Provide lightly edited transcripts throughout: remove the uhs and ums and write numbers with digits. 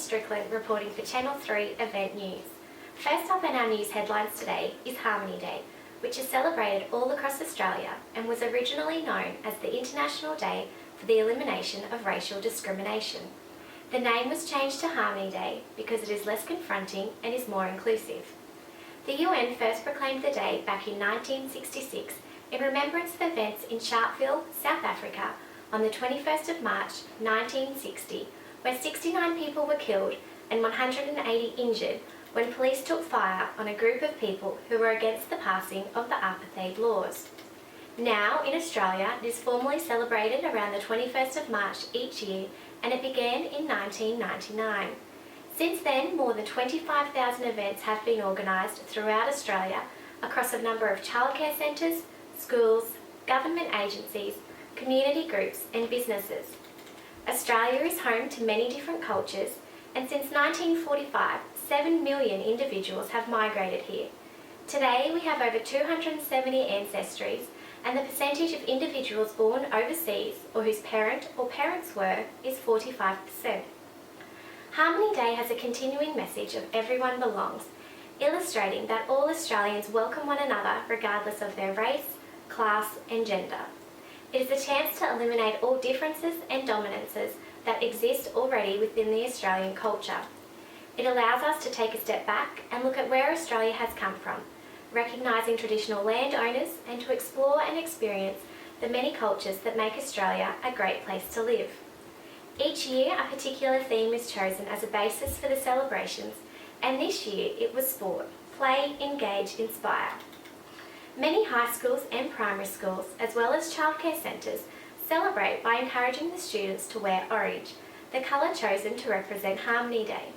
Strickland reporting for Channel 3 Event News. First up in our news headlines today is Harmony Day, which is celebrated all across Australia and was originally known as the International Day for the Elimination of Racial Discrimination. The name was changed to Harmony Day because it is less confronting and is more inclusive. The UN first proclaimed the day back in 1966 in remembrance of events in Sharpeville, South Africa on the 21st of March 1960, where 69 people were killed and 180 injured when police took fire on a group of people who were against the passing of the apartheid laws. Now, in Australia, it is formally celebrated around the 21st of March each year, and it began in 1999. Since then, more than 25,000 events have been organised throughout Australia across a number of childcare centres, schools, government agencies, community groups and businesses. Australia is home to many different cultures, and since 1945, 7 million individuals have migrated here. Today we have over 270 ancestries, and the percentage of individuals born overseas or whose parent or parents were is 45%. Harmony Day has a continuing message of everyone belongs, illustrating that all Australians welcome one another regardless of their race, class and gender. It is a chance to eliminate all differences and dominances that exist already within the Australian culture. It allows us to take a step back and look at where Australia has come from, recognising traditional landowners, and to explore and experience the many cultures that make Australia a great place to live. Each year a particular theme is chosen as a basis for the celebrations, and this year it was sport, play, engage, inspire. Many high schools and primary schools, as well as childcare centres, celebrate by encouraging the students to wear orange, the colour chosen to represent Harmony Day.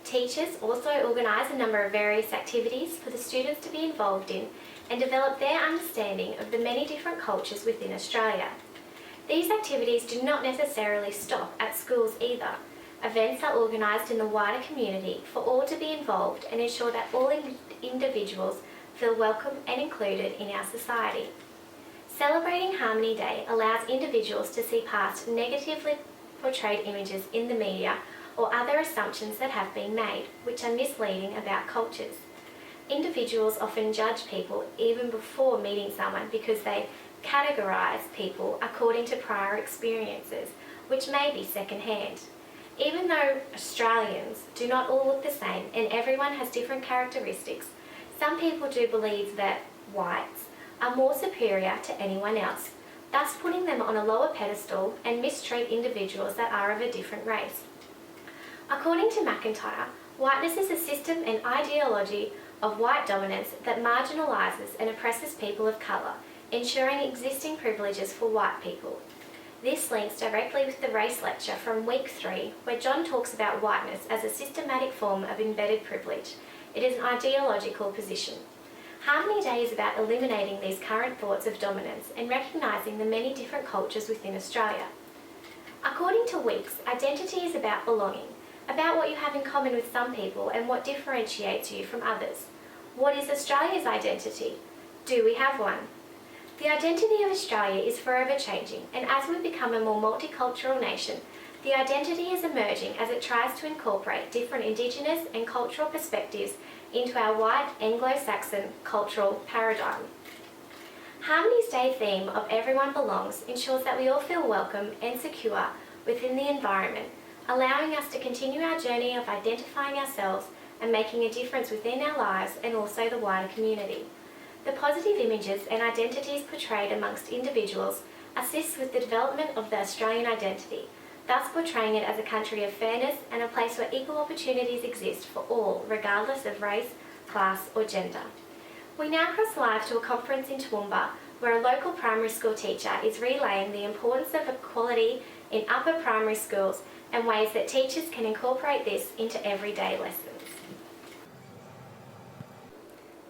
Teachers also organise a number of various activities for the students to be involved in and develop their understanding of the many different cultures within Australia. These activities do not necessarily stop at schools either. Events are organised in the wider community for all to be involved and ensure that all individuals feel welcome and included in our society. Celebrating Harmony Day allows individuals to see past negatively portrayed images in the media or other assumptions that have been made, which are misleading about cultures. Individuals often judge people even before meeting someone because they categorise people according to prior experiences, which may be second-hand. Even though Australians do not all look the same and everyone has different characteristics, some people do believe that whites are more superior to anyone else, thus putting them on a lower pedestal and mistreat individuals that are of a different race. According to McIntyre, whiteness is a system and ideology of white dominance that marginalises and oppresses people of colour, ensuring existing privileges for white people. This links directly with the race lecture from week 3, where John talks about whiteness as a systematic form of embedded privilege. It is an ideological position. Harmony Day is about eliminating these current thoughts of dominance and recognising the many different cultures within Australia. According to Weeks, identity is about belonging, about what you have in common with some people and what differentiates you from others. What is Australia's identity? Do we have one? The identity of Australia is forever changing, and as we become a more multicultural nation, the identity is emerging as it tries to incorporate different Indigenous and cultural perspectives into our white Anglo-Saxon cultural paradigm. Harmony's Day theme of Everyone Belongs ensures that we all feel welcome and secure within the environment, allowing us to continue our journey of identifying ourselves and making a difference within our lives and also the wider community. The positive images and identities portrayed amongst individuals assists with the development of the Australian identity, thus portraying it as a country of fairness and a place where equal opportunities exist for all, regardless of race, class or gender. We now cross live to a conference in Toowoomba, where a local primary school teacher is relaying the importance of equality in upper primary schools and ways that teachers can incorporate this into everyday lessons.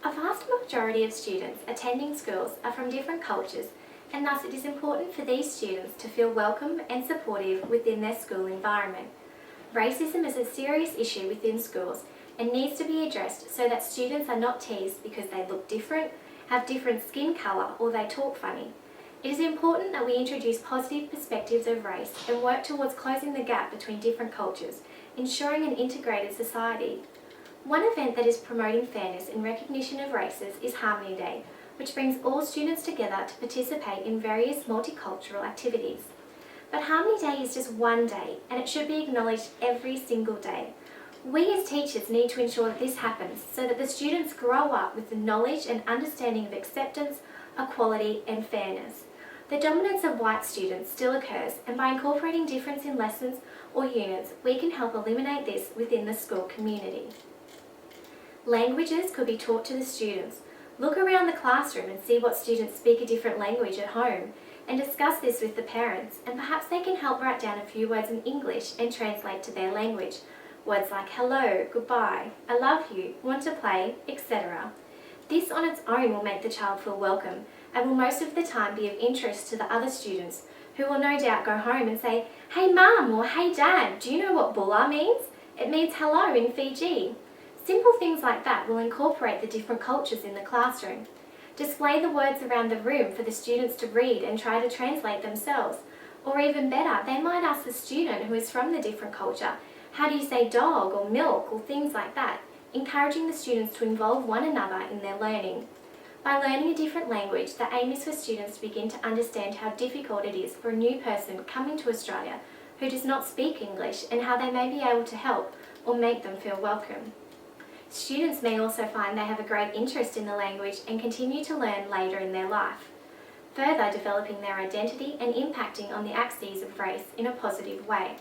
A vast majority of students attending schools are from different cultures, and thus it is important for these students to feel welcome and supportive within their school environment. Racism is a serious issue within schools and needs to be addressed so that students are not teased because they look different, have different skin colour or they talk funny. It is important that we introduce positive perspectives of race and work towards closing the gap between different cultures ensuring an integrated society. One event that is promoting fairness and recognition of races is Harmony Day, which brings all students together to participate in various multicultural activities. But Harmony Day is just one day, and it should be acknowledged every single day. We as teachers need to ensure that this happens so that the students grow up with the knowledge and understanding of acceptance, equality and fairness. The dominance of white students still occurs, and by incorporating difference in lessons or units, we can help eliminate this within the school community. Languages could be taught to the students. Look around the classroom and see what students speak a different language at home, and discuss this with the parents, and perhaps they can help write down a few words in English and translate to their language. Words like hello, goodbye, I love you, want to play, etc. This on its own will make the child feel welcome and will most of the time be of interest to the other students, who will no doubt go home and say, "Hey mum," or "Hey dad, do you know what bula means? It means hello in Fiji." Simple things like that will incorporate the different cultures in the classroom. Display the words around the room for the students to read and try to translate themselves. Or even better, they might ask the student who is from the different culture, "How do you say dog or milk?" or things like that, encouraging the students to involve one another in their learning. By learning a different language, the aim is for students to begin to understand how difficult it is for a new person coming to Australia who does not speak English, and how they may be able to help or make them feel welcome. Students may also find they have a great interest in the language and continue to learn later in their life, further developing their identity and impacting on the axes of race in a positive way.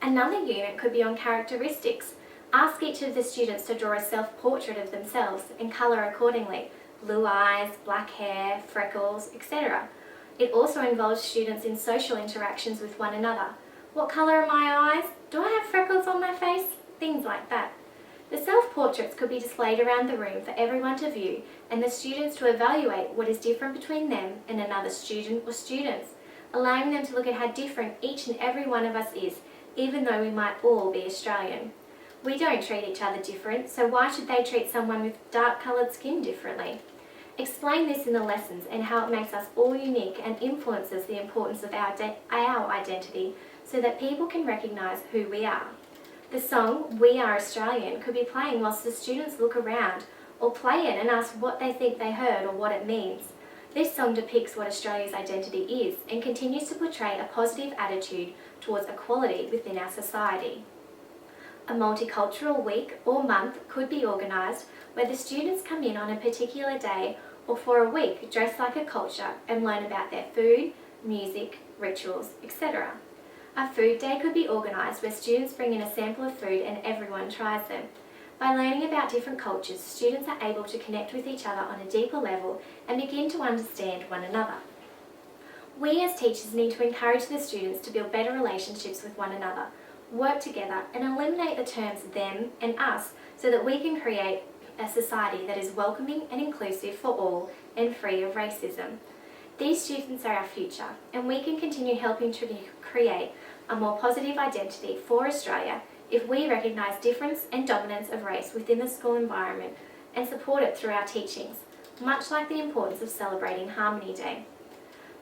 Another unit could be on characteristics. Ask each of the students to draw a self-portrait of themselves and colour accordingly: blue eyes, black hair, freckles, etc. It also involves students in social interactions with one another. What colour are my eyes? Do I have freckles on my face? Things like that. The self-portraits could be displayed around the room for everyone to view, and the students to evaluate what is different between them and another student or students, allowing them to look at how different each and every one of us is, even though we might all be Australian. We don't treat each other different, so why should they treat someone with dark-coloured skin differently? Explain this in the lessons and how it makes us all unique and influences the importance of our identity, so that people can recognise who we are. The song "We Are Australian" could be playing whilst the students look around, or play it and ask what they think they heard or what it means. This song depicts what Australia's identity is and continues to portray a positive attitude towards equality within our society. A multicultural week or month could be organised where the students come in on a particular day or for a week dressed like a culture and learn about their food, music, rituals, etc. A food day could be organised where students bring in a sample of food and everyone tries them. By learning about different cultures, students are able to connect with each other on a deeper level and begin to understand one another. We as teachers need to encourage the students to build better relationships with one another, work together and eliminate the terms them and us, so that we can create a society that is welcoming and inclusive for all and free of racism. These students are our future, and we can continue helping to create a more positive identity for Australia if we recognise difference and dominance of race within the school environment and support it through our teachings, much like the importance of celebrating Harmony Day.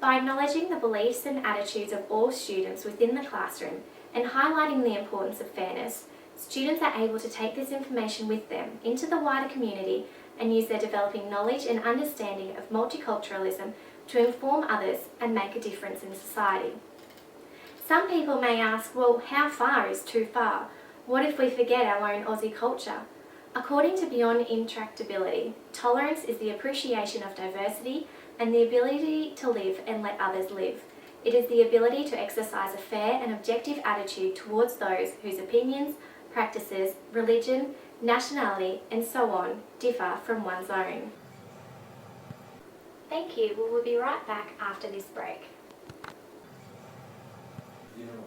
By acknowledging the beliefs and attitudes of all students within the classroom and highlighting the importance of fairness, students are able to take this information with them into the wider community and use their developing knowledge and understanding of multiculturalism to inform others and make a difference in society. Some people may ask, well, how far is too far? What if we forget our own Aussie culture? According to Beyond Intractability, tolerance is the appreciation of diversity and the ability to live and let others live. It is the ability to exercise a fair and objective attitude towards those whose opinions, practices, religion, nationality, and so on differ from one's own. Thank you. We'll be right back after this break. You know